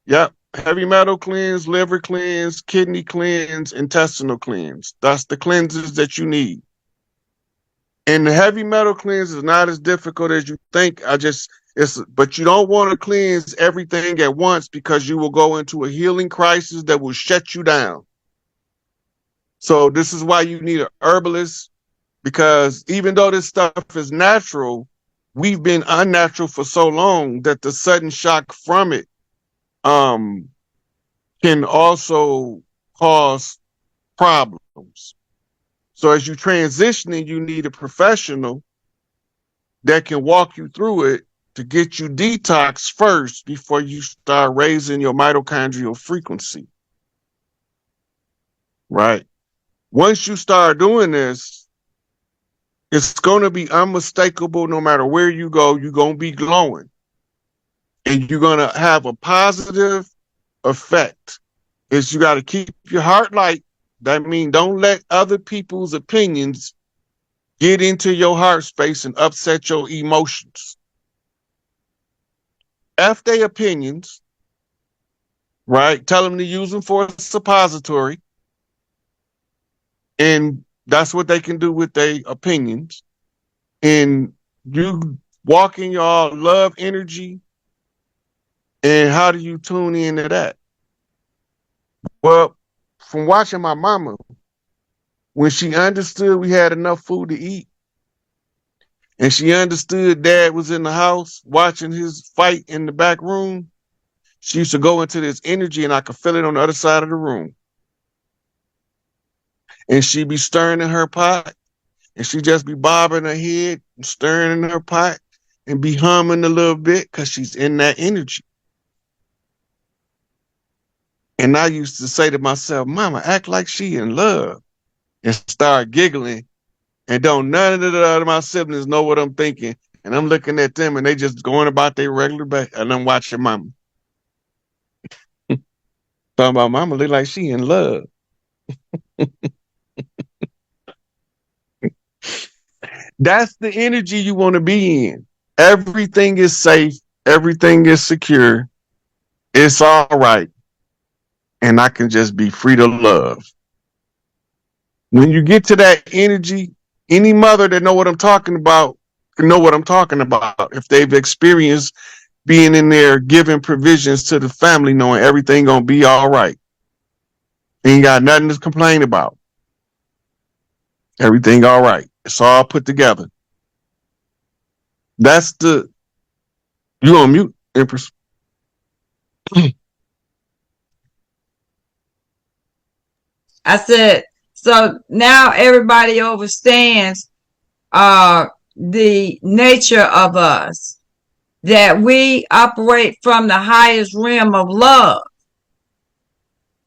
Yep. Heavy metal cleanse, liver cleanse, kidney cleanse, intestinal cleanse. That's the cleanses that you need. And the heavy metal cleanse is not as difficult as you think. But you don't want to cleanse everything at once because you will go into a healing crisis that will shut you down. So this is why you need a herbalist, because even though this stuff is natural, we've been unnatural for so long that the sudden shock from it um, can also cause problems. So as you transitioning, you need a professional that can walk you through it to get you detox first before you start raising your mitochondrial frequency. Right. Once you start doing this, it's going to be unmistakable no matter where you go. You're going to be glowing and you're going to have a positive effect. Is you got to keep your heart light. That means don't let other people's opinions get into your heart space and upset your emotions. F their opinions, right? Tell them to use them for a suppository. And that's what they can do with their opinions. And you walk in your love energy. And how do you tune into that? Well, from watching my mama, when she understood we had enough food to eat, and she understood dad was in the house watching his fight in the back room, she used to go into this energy and I could feel it on the other side of the room. And she'd be stirring in her pot and she'd just be bobbing her head and stirring in her pot and be humming a little bit because she's in that energy. And I used to say to myself, Mama, act like she in love, and start giggling. And don't none of the other my siblings know what I'm thinking. And I'm looking at them and they just going about their regular back. And I'm watching Mama. Talking about Mama look like she in love. That's the energy you want to be in. Everything is safe. Everything is secure. It's all right. And I can just be free to love. When you get to that energy, any mother that know what I'm talking about can know what I'm talking about. If they've experienced being in there giving provisions to the family, knowing everything gonna be all right. Ain't got nothing to complain about. Everything all right. It's all put together. That's the you on mute, Empress. I said, so now everybody understands the nature of us, that we operate from the highest realm of love.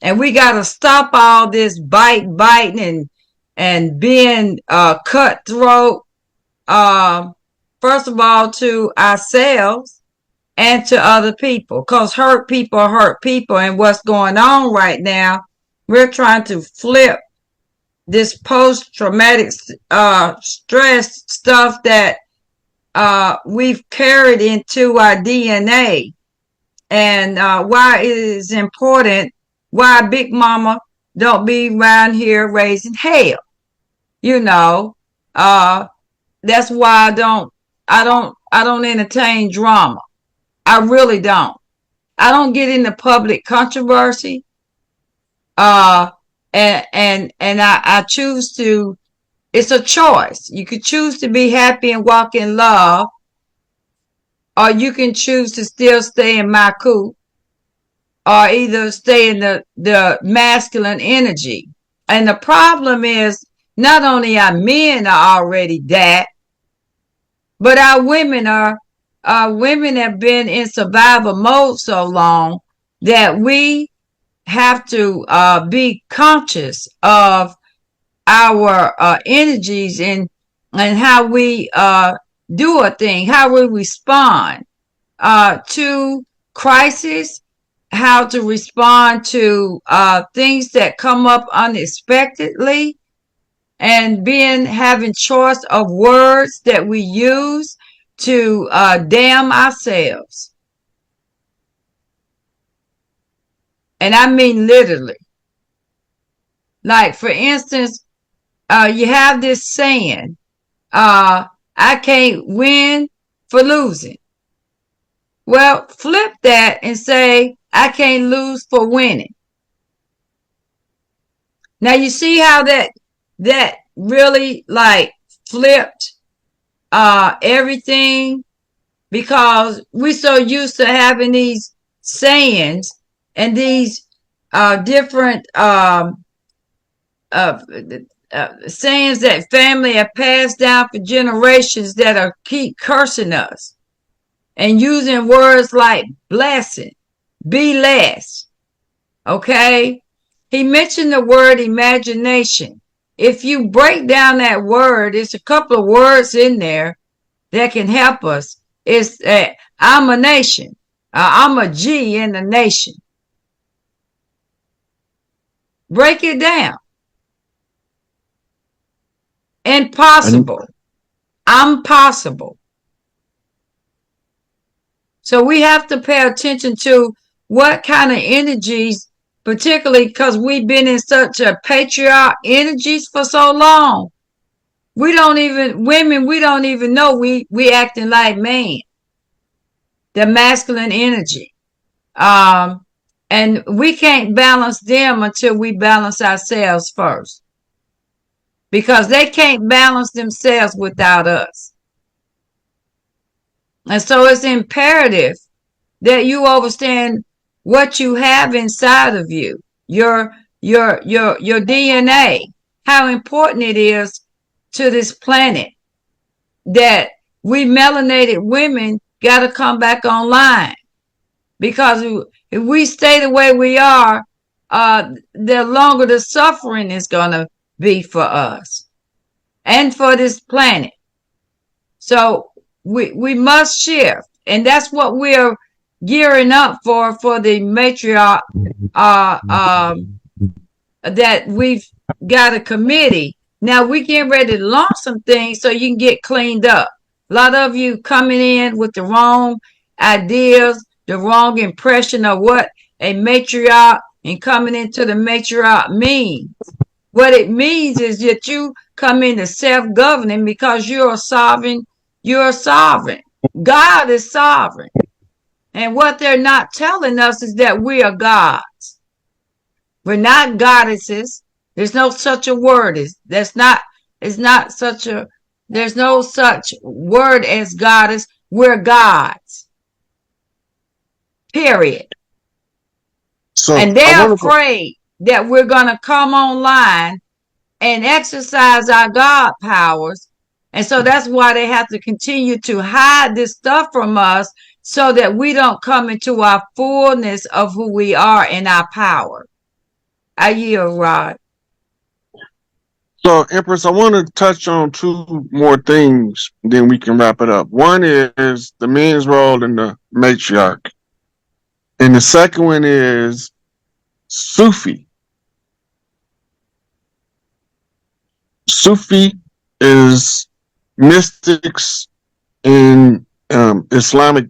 And we got to stop all this biting and being cutthroat, first of all, to ourselves and to other people. Because hurt people are hurt people. And what's going on right now, we're trying to flip this post-traumatic stress stuff that we've carried into our DNA. And why it is important, why Big Mama don't be around here raising hell. You know, that's why I don't entertain drama. I really don't. I don't get into public controversy. Uh, and I choose to, it's a choice. You could choose to be happy and walk in love, or you can choose to still stay in my coop, or either stay in the masculine energy. And the problem is not only our men are already that, but our women have been in survival mode so long that we have to be conscious of our energies and how we do a thing, how we respond to crisis, how to respond to things that come up unexpectedly, and having choice of words that we use to damn ourselves. And I mean literally. Like, for instance, you have this saying, I can't win for losing. Well, flip that and say, I can't lose for winning. Now you see how that really like flipped everything, because we're so used to having these sayings and these different uh, sayings that family have passed down for generations that are keep cursing us and using words like blessing, be less. Okay? He mentioned the word imagination. If you break down that word, it's a couple of words in there that can help us. It's I'm a nation. I'm a G in the nation. Break it down. Impossible. I'm possible. So we have to pay attention to what kind of energies, particularly because we've been in such a patriarch energies for so long. We don't even know we acting like man. The masculine energy. And we can't balance them until we balance ourselves first. Because they can't balance themselves without us. And so it's imperative that you understand what you have inside of you, your DNA, how important it is to this planet, that we melanated women got to come back online, because if we stay the way we are, the longer the suffering is going to be for us and for this planet. So we must shift, and that's what we're gearing up for the matriarch, that we've got a committee. Now we getting ready to launch some things so you can get cleaned up. A lot of you coming in with the wrong ideas, the wrong impression of what a matriarch and coming into the matriarch means. What it means is that you come into self-governing because you're sovereign. You're sovereign. God is sovereign. And what they're not telling us is that we are gods. We're not goddesses. There's no such a word. There's no such word as goddess. We're gods. Period. And they're afraid that we're going to come online and exercise our God powers. And so that's why they have to continue to hide this stuff from us, so that we don't come into our fullness of who we are and our power. I yield, Rod. So, Empress, I want to touch on two more things, then we can wrap it up. One is the man's role in the matriarch. And the second one is Sufi. Sufi is mystics in Islamic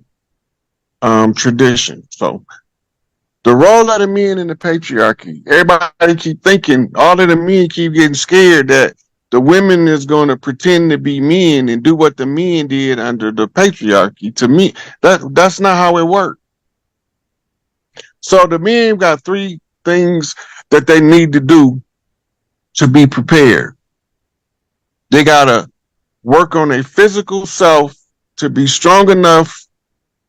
tradition. So the role of the men in the patriarchy, everybody keep thinking, all of the men keep getting scared that the women is going to pretend to be men and do what the men did under the patriarchy. To me, that's not how it worked. So the men got three things that they need to do to be prepared. They got to work on a physical self to be strong enough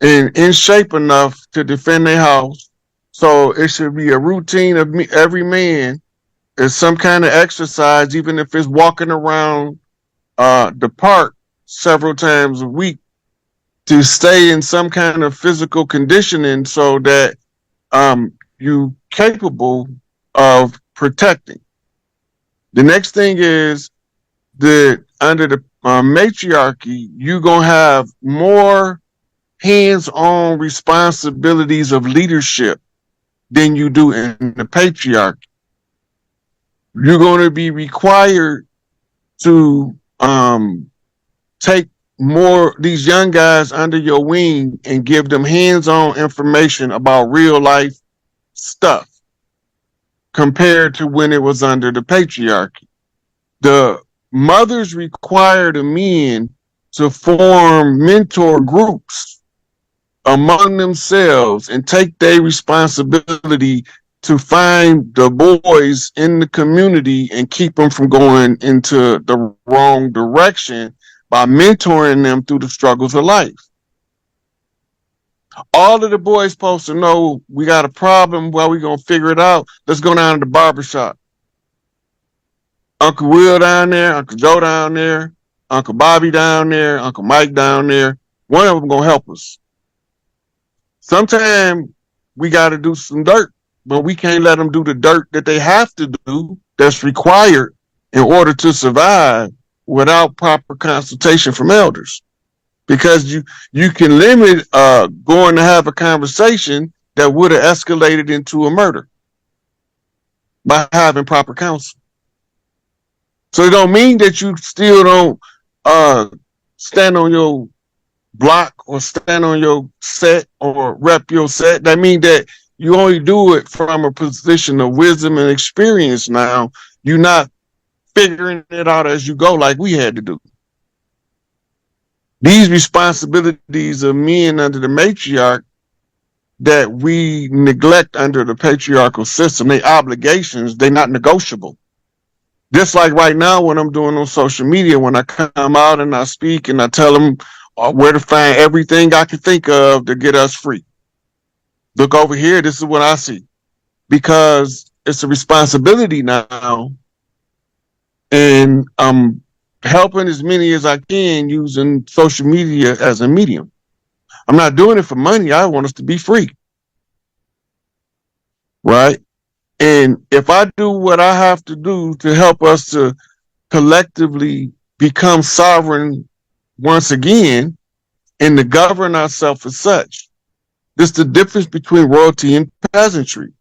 and in shape enough to defend their house. So it should be a routine of every man is some kind of exercise, even if it's walking around the park several times a week, to stay in some kind of physical conditioning so that you capable of protecting. The next thing is that under the matriarchy, you're going to have more hands-on responsibilities of leadership than you do in the patriarchy. You're going to be required to take more these young guys under your wing and give them hands-on information about real life stuff. compared to when it was under the patriarchy. The mothers require the men to form mentor groups among themselves and take their responsibility to find the boys in the community and keep them from going into the wrong direction by mentoring them through the struggles of life. All of the boys supposed to know we got a problem. Well, we gonna figure it out. Let's go down to the barbershop. Uncle Will down there, Uncle Joe down there, Uncle Bobby down there, Uncle Mike down there. One of them gonna help us. Sometimes we got to do some dirt, but we can't let them do the dirt that they have to do that's required in order to survive without proper consultation from elders. Because you can limit going to have a conversation that would have escalated into a murder by having proper counsel. So it don't mean that you still don't stand on your block or stand on your set or rep your set. That means that you only do it from a position of wisdom and experience now. You're not figuring it out as you go like we had to do. These responsibilities of men under the matriarch that we neglect under the patriarchal system, they obligations, they're not negotiable. Just like right now when I'm doing on social media, when I come out and I speak and I tell them where to find everything I can think of to get us free. Look over here, this is what I see. Because it's a responsibility now, and I'm helping as many as I can using social media as a medium. I'm not doing it for money. I want us to be free. Right? And if I do what I have to do to help us to collectively become sovereign once again and to govern ourselves as such, this is the difference between royalty and peasantry.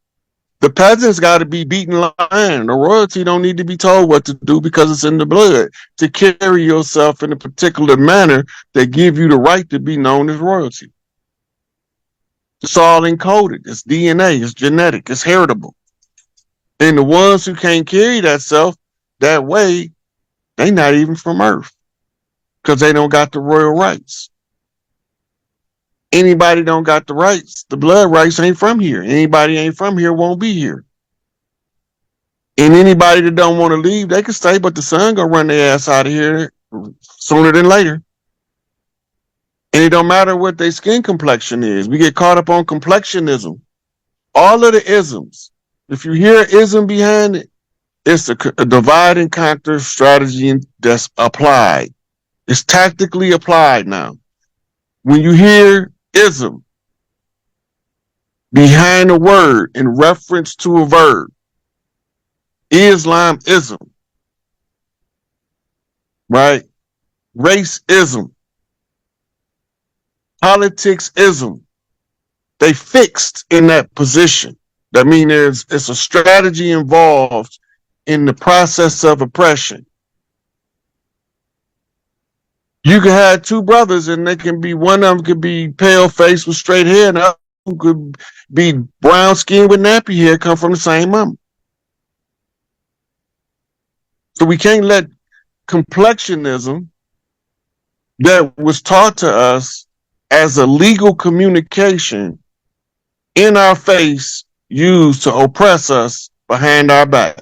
The peasants got to be beaten lion. The royalty don't need to be told what to do because it's in the blood to carry yourself in a particular manner that give you the right to be known as royalty. It's all encoded. It's DNA. It's genetic. It's heritable. And the ones who can't carry that self that way, they not even from Earth because they don't got the royal rights. Anybody don't got the rights. The blood rights ain't from here. Anybody ain't from here won't be here. And anybody that don't want to leave, they can stay, but the sun gonna run their ass out of here sooner than later. And it don't matter what their skin complexion is. We get caught up on complexionism. All of the isms. If you hear ism behind it, it's a divide and conquer strategy that's applied. It's tactically applied now. When you hear ism behind a word in reference to a verb, Islamism, right? Racism, politicsism, they fixed in that position. That means it's a strategy involved in the process of oppression. You can have two brothers and they can be, one of them could be pale face with straight hair and the other one could be brown skin with nappy hair, come from the same mama. So we can't let complexionism that was taught to us as a legal communication in our face used to oppress us behind our back.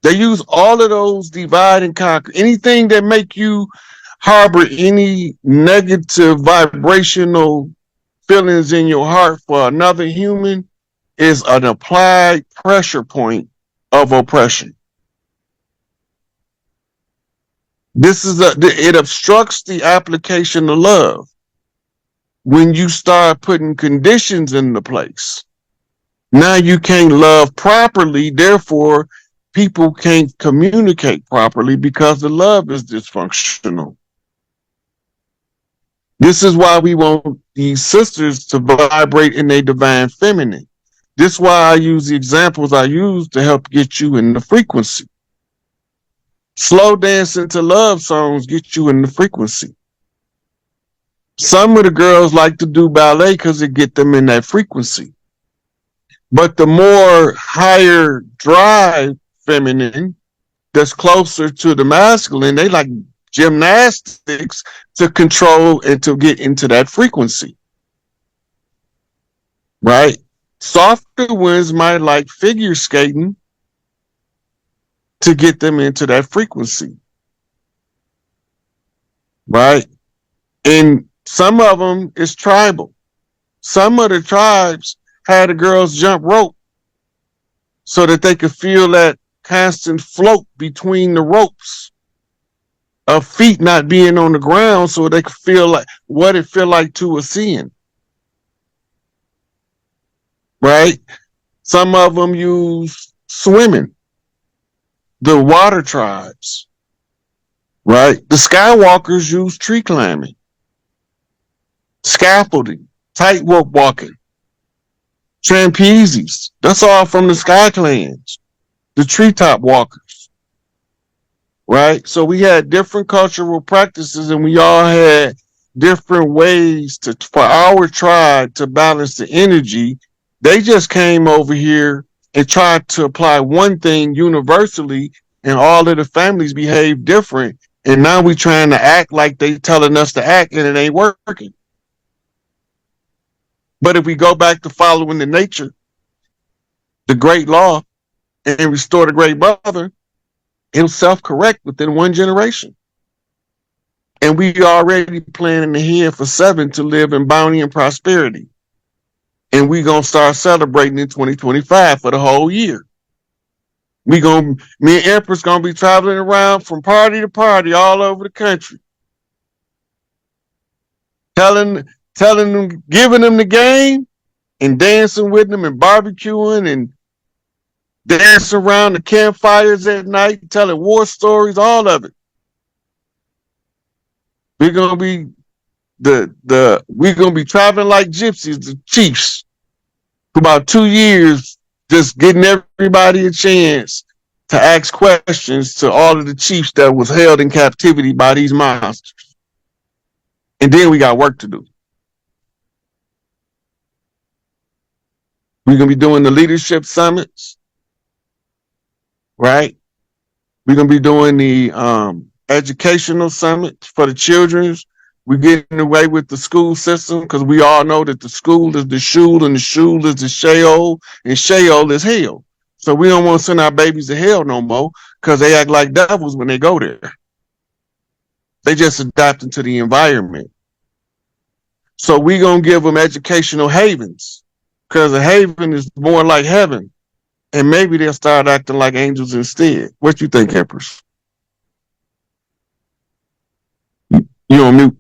They use all of those divide and conquer. Anything that make you harbor any negative vibrational feelings in your heart for another human is an applied pressure point of oppression. It obstructs the application of love when you start putting conditions into place. Now you can't love properly, therefore people can't communicate properly because the love is dysfunctional. This is why we want these sisters to vibrate in their divine feminine. This is why I use the examples I use to help get you in the frequency. Slow dancing to love songs get you in the frequency. Some of the girls like to do ballet because it get them in that frequency. But the more higher drive feminine that's closer to the masculine, they like gymnastics to control and to get into that frequency, right? Softer ones might like figure skating to get them into that frequency, right? And some of them is tribal. Some of the tribes had the girls jump rope so that they could feel that constant float between the ropes of feet not being on the ground so they could feel like what it feel like to ascend, right? Some of them use swimming, the water tribes, right? The skywalkers use tree climbing, scaffolding, tightrope walking, trapezes. That's all from the sky clans, the treetop walkers, right? So we had different cultural practices and we all had different ways to for our tribe to balance the energy. They just came over here and tried to apply one thing universally and all of the families behave different. And now we trying to act like they telling us to act and it ain't working. But if we go back to following the nature, the great law, and restore the great brother, it'll self-correct within one generation. And we already planning ahead for 7 to live in bounty and prosperity. And we gonna start celebrating in 2025 for the whole year. Me and Empress gonna be traveling around from party to party all over the country, telling them, giving them the game, and dancing with them and barbecuing and dancing around the campfires at night, telling war stories, all of it. We're gonna be we're gonna be traveling like gypsies, the chiefs, for about 2 years, just getting everybody a chance to ask questions to all of the chiefs that was held in captivity by these monsters. And then we got work to do. We're gonna be doing the leadership summits, right? We're gonna be doing the educational summit for the children. We're getting away with the school system because we all know that the school is the shul and the shul is the sheol and sheol is hell. So we don't want to send our babies to hell no more because they act like devils when they go there. They just adapt into the environment. So we're gonna give them educational havens because a haven is more like heaven, and maybe they'll start acting like angels instead. What you think, Empress? You on mute?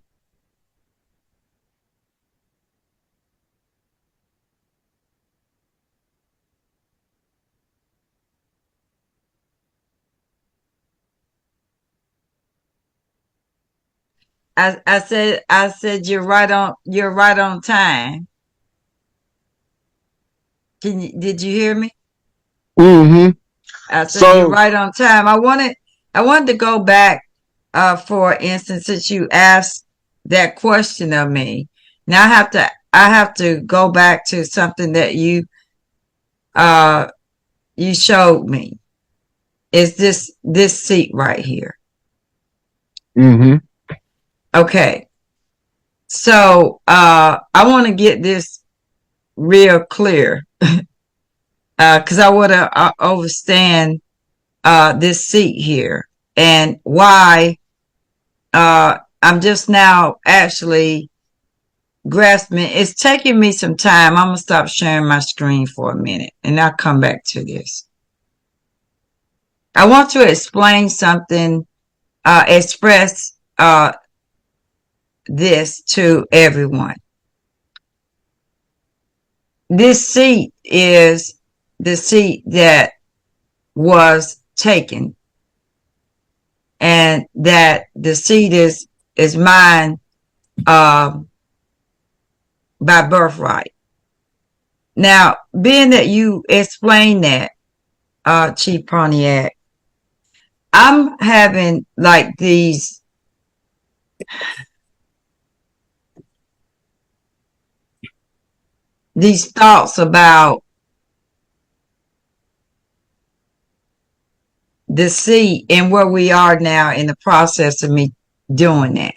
I said you're right on time. Did you hear me? Mm-hmm. I said you're So, right on time. I wanted to go back, for instance, since you asked that question of me. Now I have to go back to something that uh you showed me. Is this seat right here? mm-hmm. Okay. So I want to get this real clear, because I want to understand this seat here and why I'm just now actually grasping. It's taking me some time. I'm gonna stop sharing my screen for a minute and I'll come back to this. I want to explain something, express this to everyone. This seat is the seat that was taken, and that the seat is mine, uh, by birthright. Now, being that you explained that, Chief Pontiac, I'm having like these thoughts about the seat and where we are now in the process of me doing that.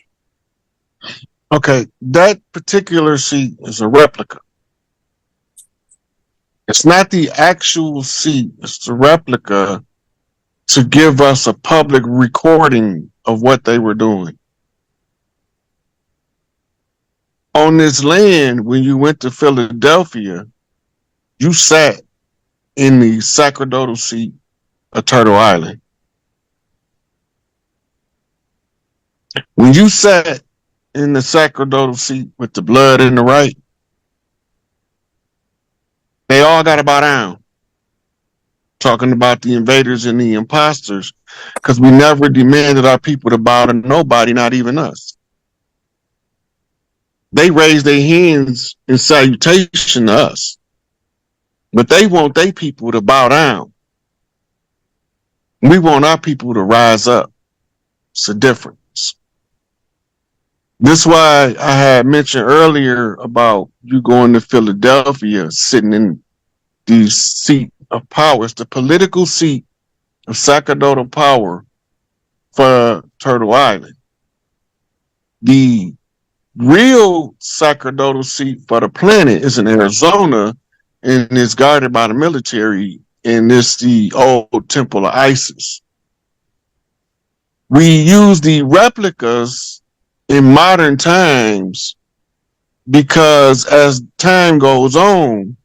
Okay, that particular seat is a replica. It's not the actual seat, it's the replica to give us a public recording of what they were doing. On this land, when you went to Philadelphia, you sat in the sacerdotal seat of Turtle Island. When you sat in the sacerdotal seat with the blood in the right, they all got to bow down. Talking about the invaders and the imposters, because we never demanded our people to bow to nobody, not even us. They raised their hands in salutation to us, but they want their people to bow down. We want our people to rise up. It's a difference. This is why I had mentioned earlier about you going to Philadelphia, sitting in the seat of power. It's the political seat of sacerdotal power for Turtle Island. The real sacerdotal seat for the planet is in Arizona, and it's guarded by the military, and it's the old temple of Isis. We use the replicas in modern times because as time goes on,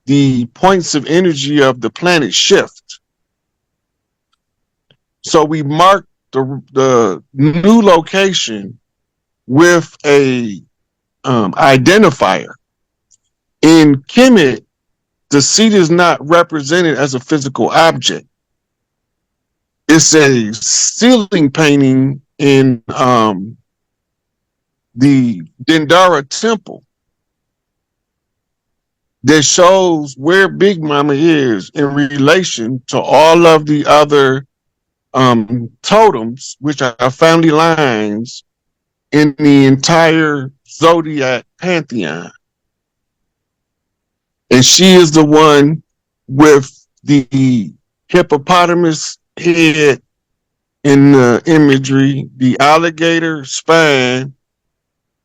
the points of energy of the planet shift. So we mark the new location with a identifier. In Kemet, the seat is not represented as a physical object. It's a ceiling painting in the Dendara temple that shows where Big Mama is in relation to all of the other totems, which are family lines in the entire zodiac pantheon. And she is the one with the hippopotamus head in the imagery, the alligator spine,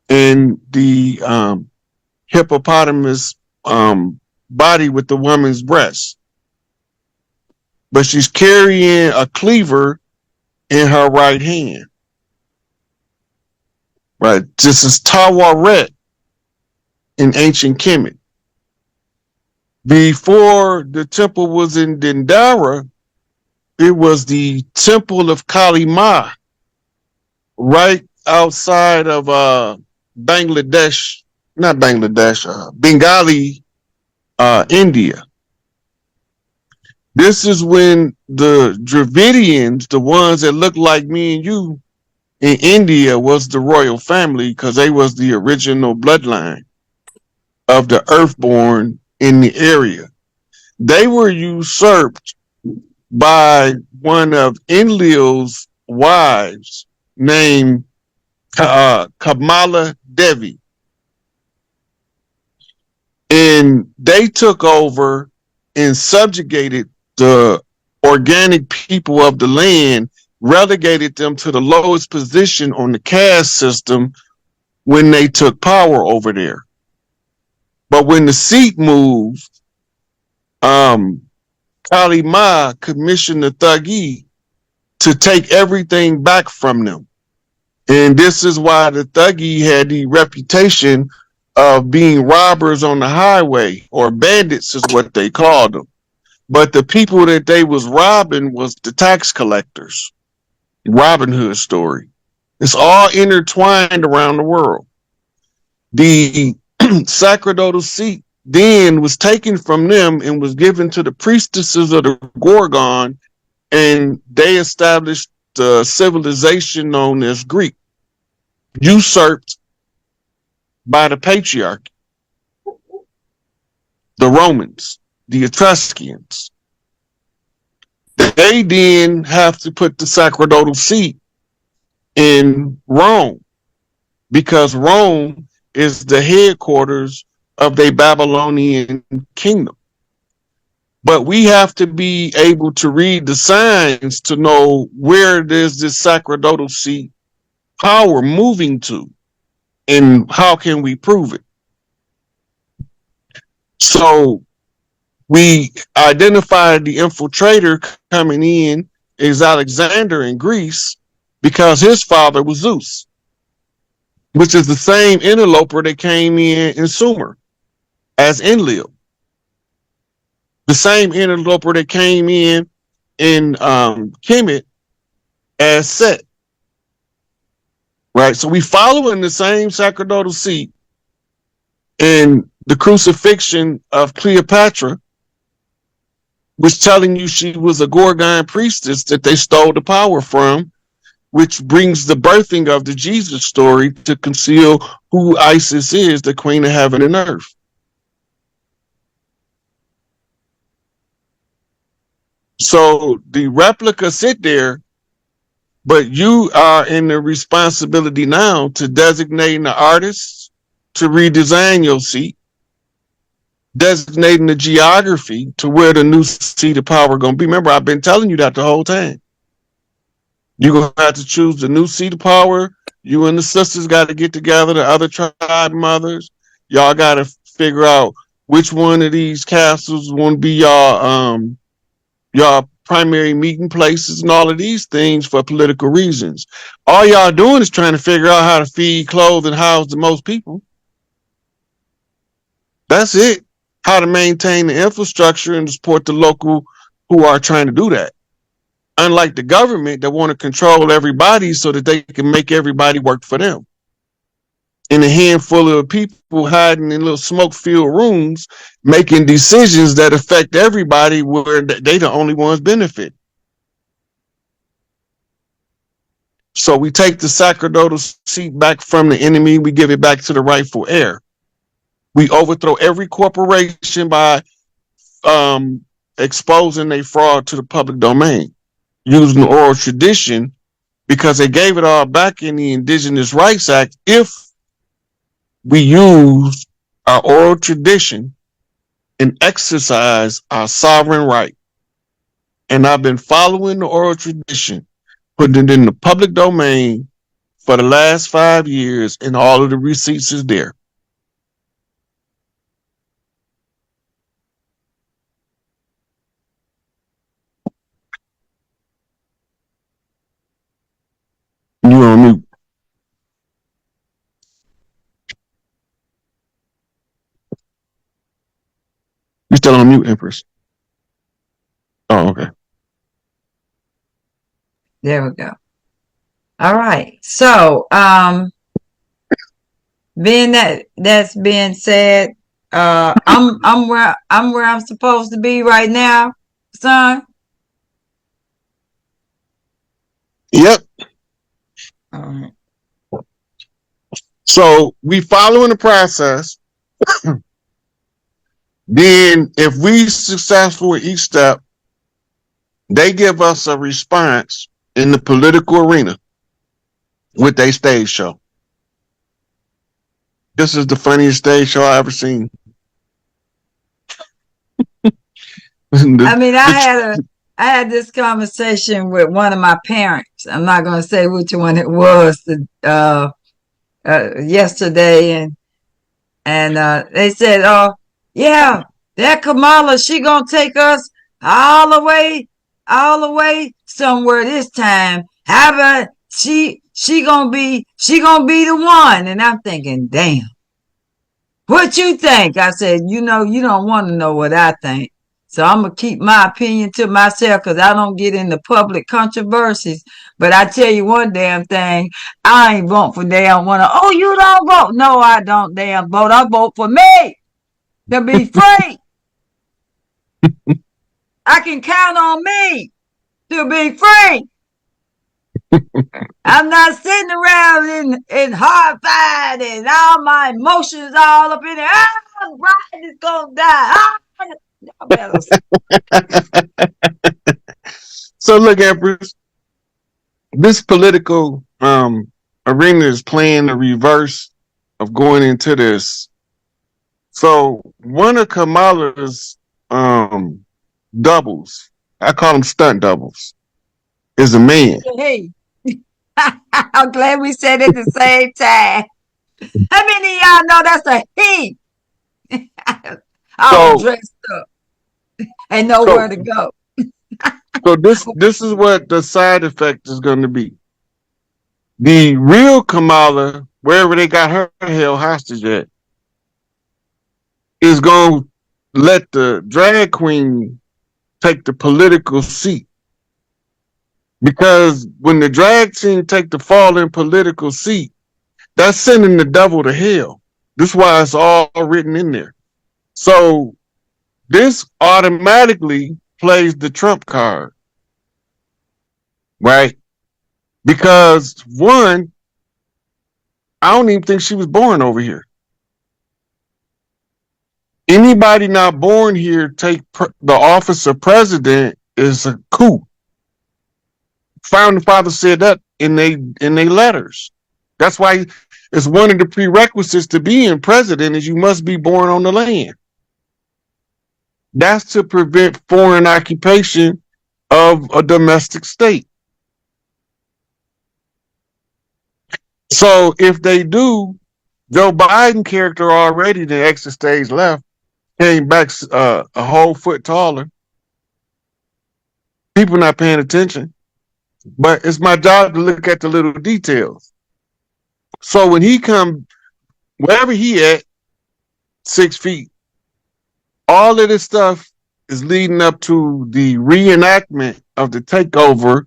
and the hippopotamus body with the woman's breast. But she's carrying a cleaver in her right hand. Right. This is Tawaret in ancient Kemet. Before the temple was in Dendara, it was the temple of Kali Ma, right outside of Bangladesh, not Bangladesh, Bengali, India. This is when the Dravidians, the ones that look like me and you in India, was the royal family because they was the original bloodline of the earthborn in the area. They were usurped by one of Enlil's wives named Kamala Devi. And they took over and subjugated the organic people of the land, relegated them to the lowest position on the caste system when they took power over there. But when the seat moved, Kali Ma commissioned the Thuggee to take everything back from them. And this is why the Thuggee had the reputation of being robbers on the highway, or bandits is what they called them. But the people that they was robbing was the tax collectors. Robin Hood story. It's all intertwined around the world. The sacerdotal seat then was taken from them and was given to the priestesses of the Gorgon, and they established the civilization known as Greek, usurped by the patriarchy, the Romans, the Etruscans. They then have to put the sacerdotal seat in Rome because Rome is the headquarters of the Babylonian kingdom. But we have to be able to read the signs to know where there's this sacerdotal seat power moving to and how can we prove it. So we identified the infiltrator coming in is Alexander in Greece because his father was Zeus, which is the same interloper that came in Sumer as Enlil, the same interloper that came in Kemet as Set. Right, so we following the same sacerdotal seat in the crucifixion of Cleopatra, which telling you she was a Gorgon priestess that they stole the power from, which brings the birthing of the Jesus story to conceal who Isis is, the queen of heaven and earth. So the replicas sit there, but you are in the responsibility now to designating the artists to redesign your seat, designating the geography to where the new seat of power going to be. Remember, I've been telling you that the whole time. You're going to have to choose the new seat of power. You and the sisters got to get together, the other tribe mothers. Y'all got to figure out which one of these castles want to be y'all primary meeting places and all of these things for political reasons. All y'all doing is trying to figure out how to feed, clothe, and house the most people. That's it. How to maintain the infrastructure and support the local who are trying to do that. Unlike the government that want to control everybody so that they can make everybody work for them. And a handful of people hiding in little smoke-filled rooms making decisions that affect everybody where they the only ones benefit. So we take the sacerdotal seat back from the enemy. We give it back to the rightful heir. We overthrow every corporation by exposing their fraud to the public domain, using the oral tradition because they gave it all back in the Indigenous Rights Act. If we use our oral tradition and exercise our sovereign right. And I've been following the oral tradition, putting it in the public domain for the last 5 years, and all of the receipts is there. You on mute. You still on mute, Empress? Oh, okay. There we go. All right. So, being that's being said, I'm where I'm supposed to be right now, son. Yep. All right. So we following the process. Then if we successful at each step, they give us a response in the political arena with their stage show. This is the funniest stage show I ever seen. I mean, I had this conversation with one of my parents. I'm not going to say which one it was yesterday, and they said, "Oh, yeah, that Kamala, she gonna take us all the way somewhere this time. How about she gonna be the one?" And I'm thinking, damn, what you think? I said, you don't want to know what I think. So I'm going to keep my opinion to myself because I don't get into public controversies. But I tell you one damn thing, I ain't vote for damn one. Oh, you don't vote? No, I don't damn vote. I vote for me to be free. I can count on me to be free. I'm not sitting around in horrified and all my emotions all up in there. Ah, Brian is gonna die. So look, Empress, this political arena is playing the reverse of going into this. So one of Kamala's doubles. I call them stunt doubles. Is a man. Hey, I'm glad we said it at the same time. How many of y'all know that's a he? All So dressed up and nowhere so to go. so this is what the side effect is going to be. The real Kamala, wherever they got her held hostage at, is going to let the drag queen take the political seat. Because when the drag queen take the falling political seat, that's sending the devil to hell. This is why it's all written in there. So this automatically plays the Trump card, right? Because one, I don't even think she was born over here. Anybody not born here take the office of president is a coup. Founding fathers said that in they letters. That's why it's one of the prerequisites to being president is you must be born on the land. That's to prevent foreign occupation of a domestic state. So if they do, Joe Biden character already the exit stage left came back a whole foot taller. People not paying attention, but it's my job to look at the little details. So when he come wherever he at, 6 feet, all of this stuff is leading up to the reenactment of the takeover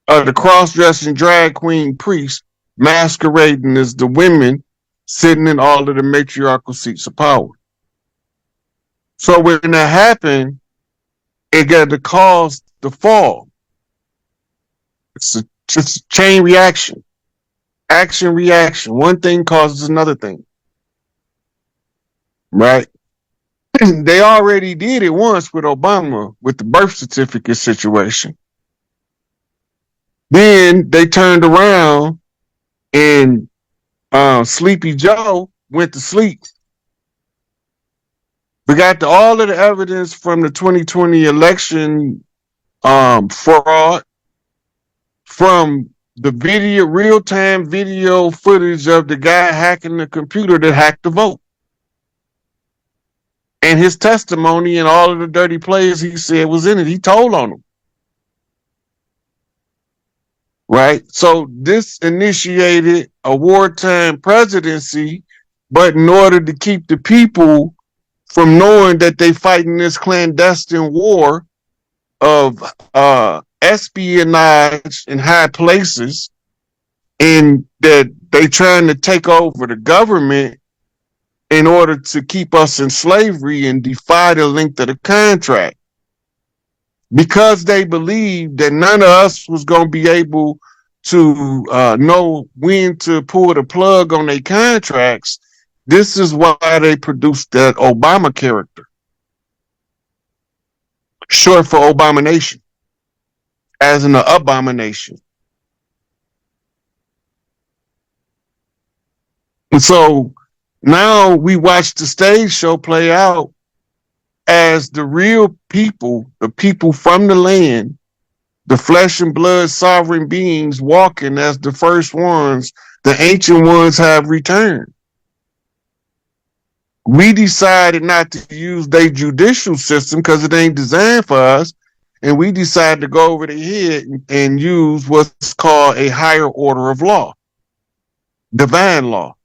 of the cross-dressing drag queen priests masquerading as the women sitting in all of the matriarchal seats of power. So when that happened, it got to cause the fall. It's a chain reaction, action reaction. One thing causes another thing, right? They already did it once with Obama with the birth certificate situation. Then they turned around and Sleepy Joe went to sleep. We got all of the evidence from the 2020 election fraud, from the video, real time video footage of the guy hacking the computer that hacked the vote, and his testimony and all of the dirty plays he said was in it. He told on them, right? So this initiated a wartime presidency, but in order to keep the people from knowing that they fighting this clandestine war of espionage in high places, and that they trying to take over the government in order to keep us in slavery and defy the length of the contract. Because they believed that none of us was going to be able to know when to pull the plug on their contracts, this is why they produced that Obama character, short for abomination, as in an abomination. And so now we watch the stage show play out as the real people, the people from the land, the flesh and blood sovereign beings walking as the first ones, the ancient ones have returned. We decided not to use their judicial system because it ain't designed for us. And we decided to go over the head and use what's called a higher order of law, divine law,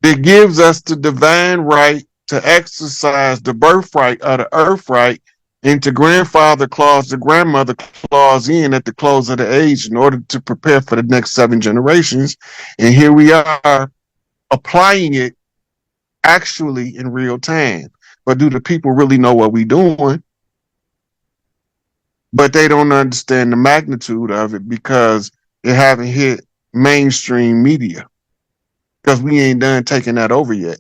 that gives us the divine right to exercise the birthright of the earth right and to grandfather clause the grandmother clause in at the close of the age in order to prepare for the next 7 generations. And here we are applying it actually in real time. But do the people really know what we're doing? But they don't understand the magnitude of it because it haven't hit mainstream media because we ain't done taking that over yet.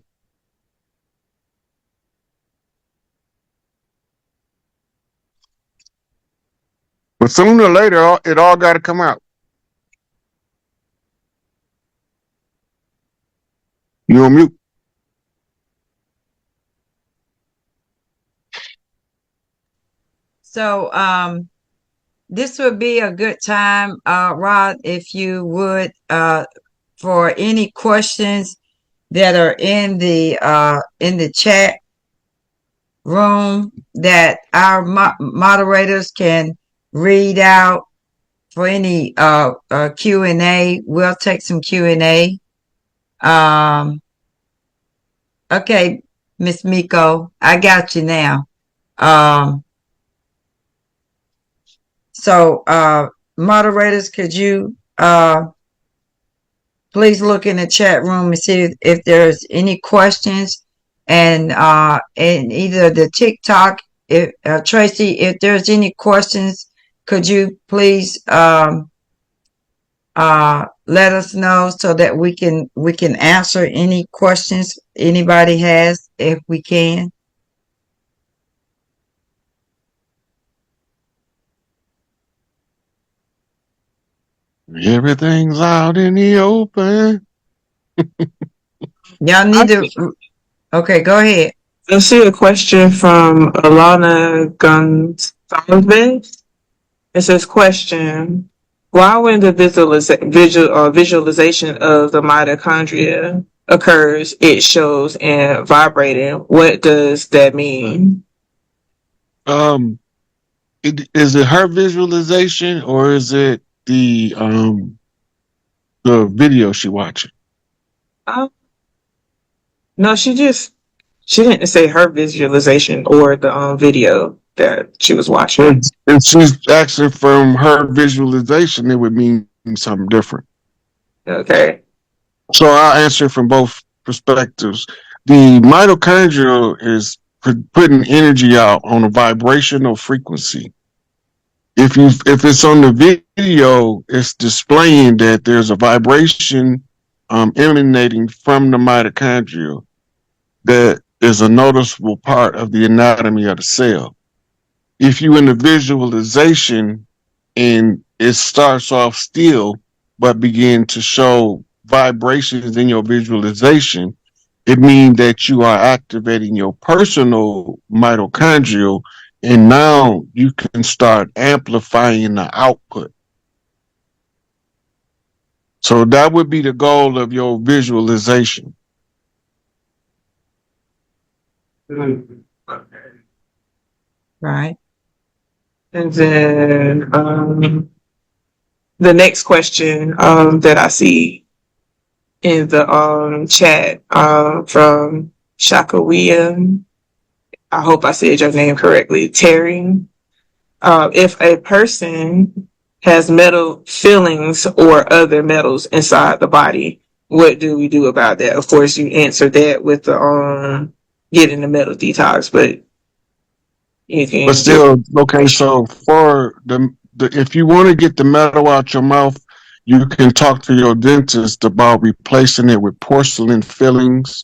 But sooner or later, it all got to come out. You on mute? So this would be a good time, Rod, if you would, for any questions that are in the chat room that our moderators can read out for any Q&A. We'll take some Q&A. Okay, Miss Miko, I got you now. Um, so moderators, could you please look in the chat room and see if there's any questions, and in either the TikTok, if Tracy, if there's any questions, could you please let us know so that we can answer any questions anybody has if we can. Everything's out in the open. Y'all need to. Okay, go ahead. I see a question from Alana Gonzalez. It says, question, why when the visualization of the mitochondria occurs, it shows and vibrating? What does that mean? Um, is it her visualization or is it the video she watching? Uh, no, she didn't say her visualization or the video that she was watching. If she's asking from her visualization, it would mean something different. Okay. So I'll answer from both perspectives. The mitochondria is putting energy out on a vibrational frequency. If it's on the video, it's displaying that there's a vibration emanating from the mitochondria that is a noticeable part of the anatomy of the cell. If you in the visualization and it starts off still, but begin to show vibrations in your visualization, it means that you are activating your personal mitochondrial, and now you can start amplifying the output. So that would be the goal of your visualization. Right. And then the next question that I see in the chat from Shakawia, I hope I said your name correctly, Terry. If a person has metal fillings or other metals inside the body, what do we do about that? Of course, you answered that with the getting the metal detox, but you But can give. still, okay, so for the if you want to get the metal out your mouth, you can talk to your dentist about replacing it with porcelain fillings.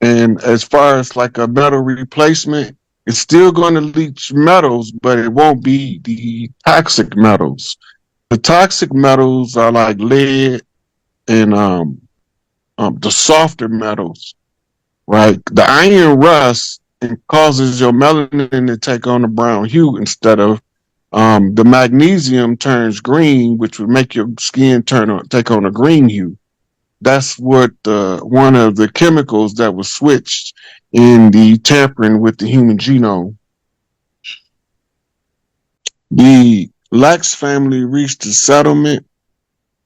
And as far as like a metal replacement, it's still going to leach metals, but it won't be the toxic metals. The toxic metals are like lead and the softer metals, right? The iron rusts and causes your melanin to take on a brown hue instead of the magnesium turns green, which would make your skin take on a green hue. That's what one of the chemicals that was switched in the tampering with the human genome. The Lax family reached a settlement,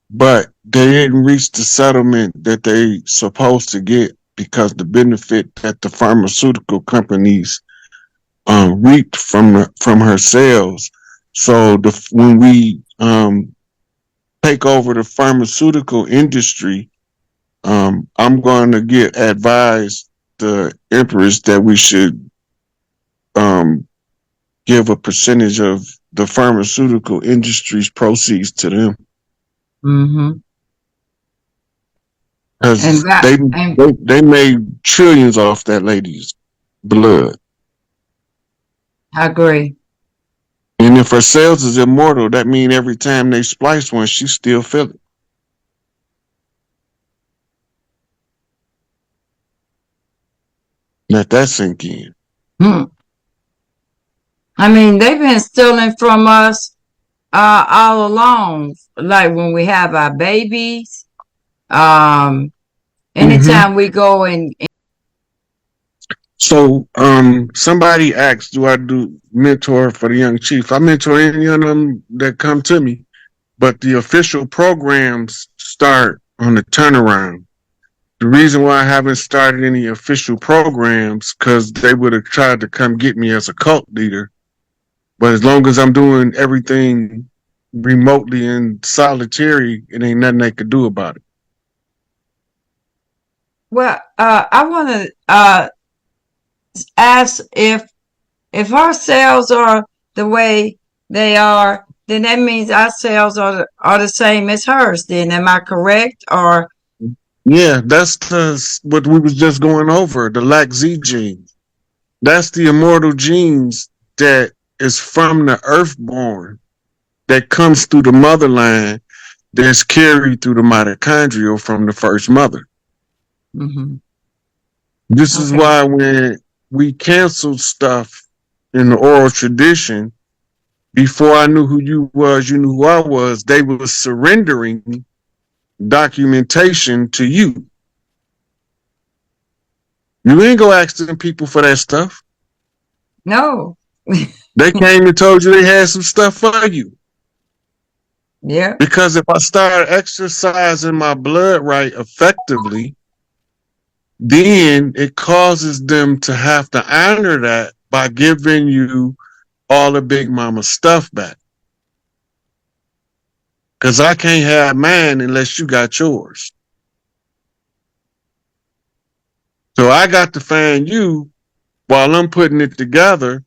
but they didn't reach the settlement that they supposed to get because the benefit that the pharmaceutical companies reaped from her sales. So when we take over the pharmaceutical industry, I'm going to get advised the empress that we should um, give a percentage of the pharmaceutical industry's proceeds to them Mm-hmm. And because that, and they made trillions off that lady's blood. I agree. And if her cells is immortal, that means every time they splice one, she still feel it. Let that sink in. Hmm. I mean, they've been stealing from us all along. Like when we have our babies, um, Mm-hmm. anytime we go and So, somebody asked, do I do mentor for the young chief? I mentor any of them that come to me, but the official programs start on the turnaround. The reason why I haven't started any official programs, because they would have tried to come get me as a cult leader. But as long as I'm doing everything remotely and solitary, it ain't nothing they could do about it. well, I want to ask if our cells are the way they are, then that means our cells are the same as hers. Then am I correct? Or Yeah, that's what we was just going over, the lac Z gene. That's the immortal genes that is from the earthborn that comes through the motherline that's carried through the mitochondrial from the first mother. mm-hmm. This is Okay. why when we canceled stuff in the oral tradition, before I knew who you was, you knew who I was, they were surrendering documentation to you. You ain't go ask them people for that stuff. No. They came and told you they had some stuff for you. Yeah. Because if I start exercising my blood right effectively, then it causes them to have to honor that by giving you all the Big Mama stuff back. Because I can't have mine unless you got yours. So I got to find you while I'm putting it together.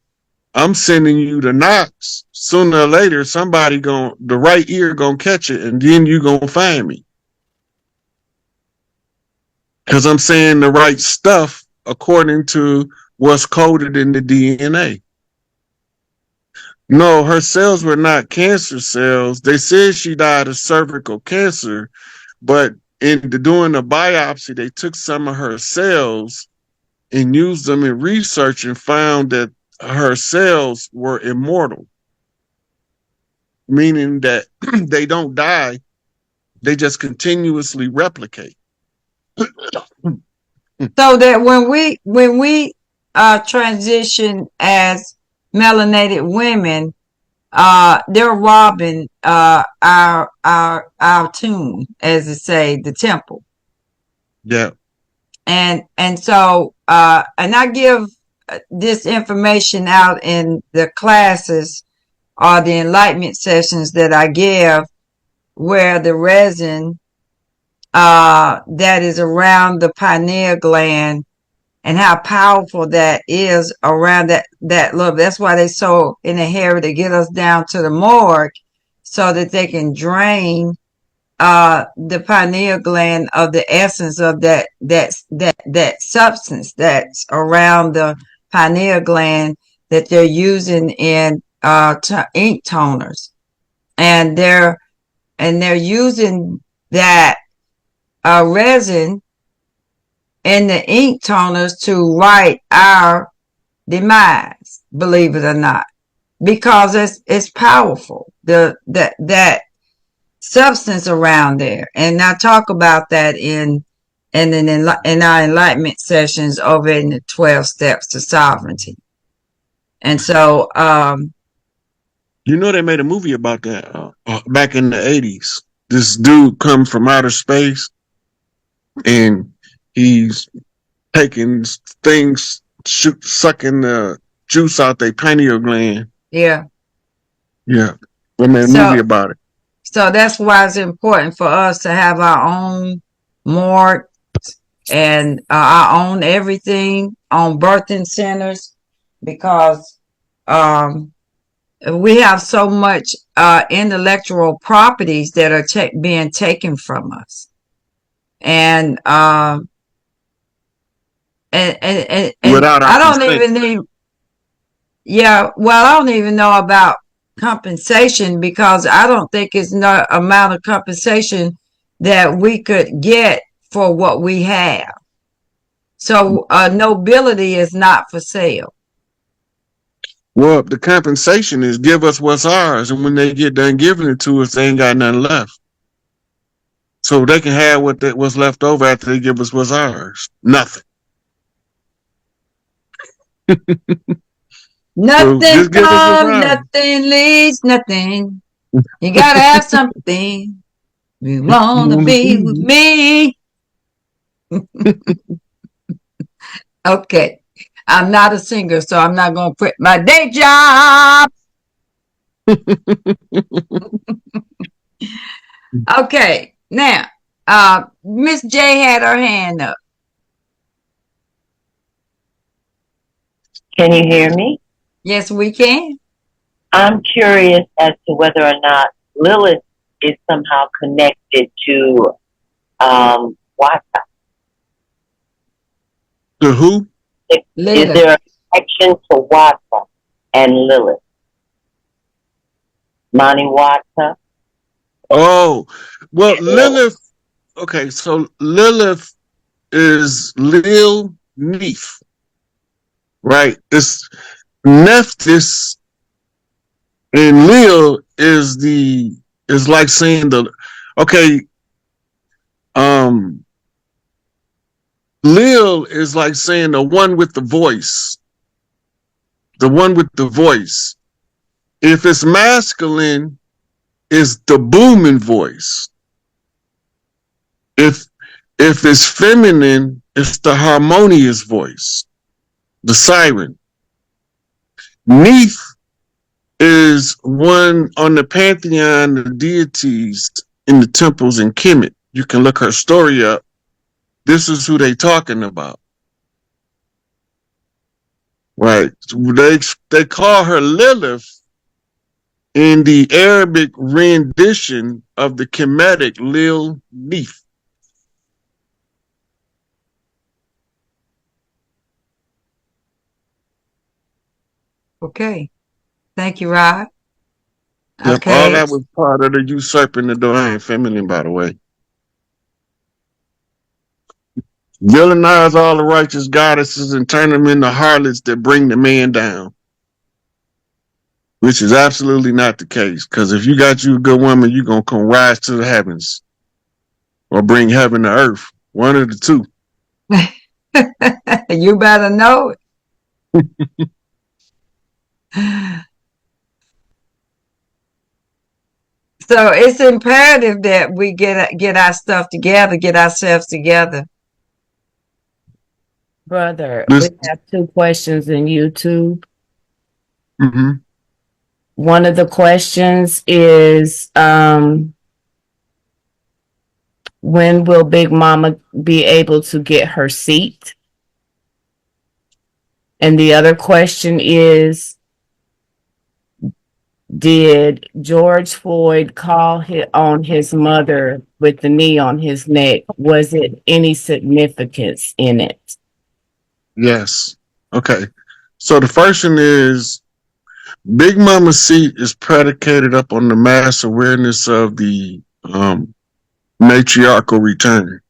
I'm sending you the knocks. Sooner or later, the right ear gonna catch it, and then you gonna find me. Because I'm saying the right stuff according to what's coded in the DNA. No, her cells were not cancer cells. They said she died of cervical cancer, but doing the biopsy, they took some of her cells and used them in research and found that her cells were immortal, meaning that they don't die, they just continuously replicate. So that when we transition as melanated women, they're robbing our tune, as they say, the temple. Yeah. And so and I give this information out in the classes or the enlightenment sessions that I give, where the resin that is around the pineal gland and how powerful that is around that love. That's why they so in a hurry to get us down to the morgue so that they can drain the pineal gland of the essence of that substance that's around the pineal gland that they're using in ink toners, and they're using that resin in the ink toners to write our demise, believe it or not, because it's powerful. That substance around there, and I talk about that in our enlightenment sessions over in the 12 steps to sovereignty. And so, You know, they made a movie about that back in the 80s. This dude come from outer space and he's taking things, sucking the juice out their pineal gland. yeah. Yeah. They made a movie So about it. so that's why it's important for us to have our own morgue and our own everything on birthing centers, because um, we have so much intellectual properties that are being taken from us, and and Without our I don't consent. even need. Yeah, well, I don't even know about compensation, because I don't think it's no amount of compensation that we could get for what we have. So nobility is not for sale. Well, the compensation is give us what's ours, and when they get done giving it to us, they ain't got nothing left. So they can have what's left over after they give us what's ours. Nothing. So Nothing just give us what's comes, ours. nothing leaves, nothing. You gotta have something. You wanna be with me. Okay. I'm not a singer, so I'm not gonna quit my day job. Okay. Now, Miss J had her hand up. Can you hear me? Yes, we can. I'm curious as to whether or not Lilith is somehow connected to Wata. To who? Is Lilith. there a connection to Wata and Lilith? Mani Wata? Oh, well, Lilith. Okay, so Lilith is Lil Neef, right? It's Nephthys, and Lil is like saying the okay. Um, Lil is like saying the one with the voice, the one with the voice. If it's masculine, it's the booming voice. If it's feminine, it's the harmonious voice, the siren. Neith is one on the pantheon of deities in the temples in Kemet. You can look her story up. This is who they talking about. Right. They call her Lilith in the Arabic rendition of the Kemetic Lil Neith. Okay. Thank you, Rod. Yep, all Okay. that was part of the usurping the divine feminine, by the way. Villainize all the righteous goddesses and turn them into harlots that bring the man down. Which is absolutely not the case. Because if you got you a good woman, you're going to come rise to the heavens or bring heaven to earth. One of the two. You better know it. So it's imperative that we get our stuff together, get ourselves together. Brother, we This, have two questions in YouTube. mm-hmm. One of the questions is when will Big Mama be able to get her seat? And the other question is, did George Floyd call on his mother with the knee on his neck? Was it any significance in it? Yes. Okay. So the first one is Big Mama's seat is predicated up on the mass awareness of the matriarchal return.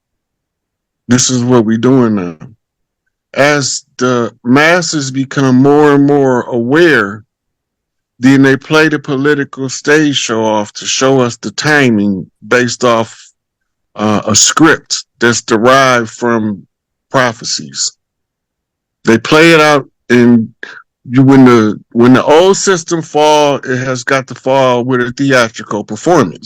This is what we're doing now. As the masses become more and more aware, then they play the political stage show off to show us the timing based off a script that's derived from prophecies. They play it out, and when the old system fall, it has got to fall with a theatrical performance.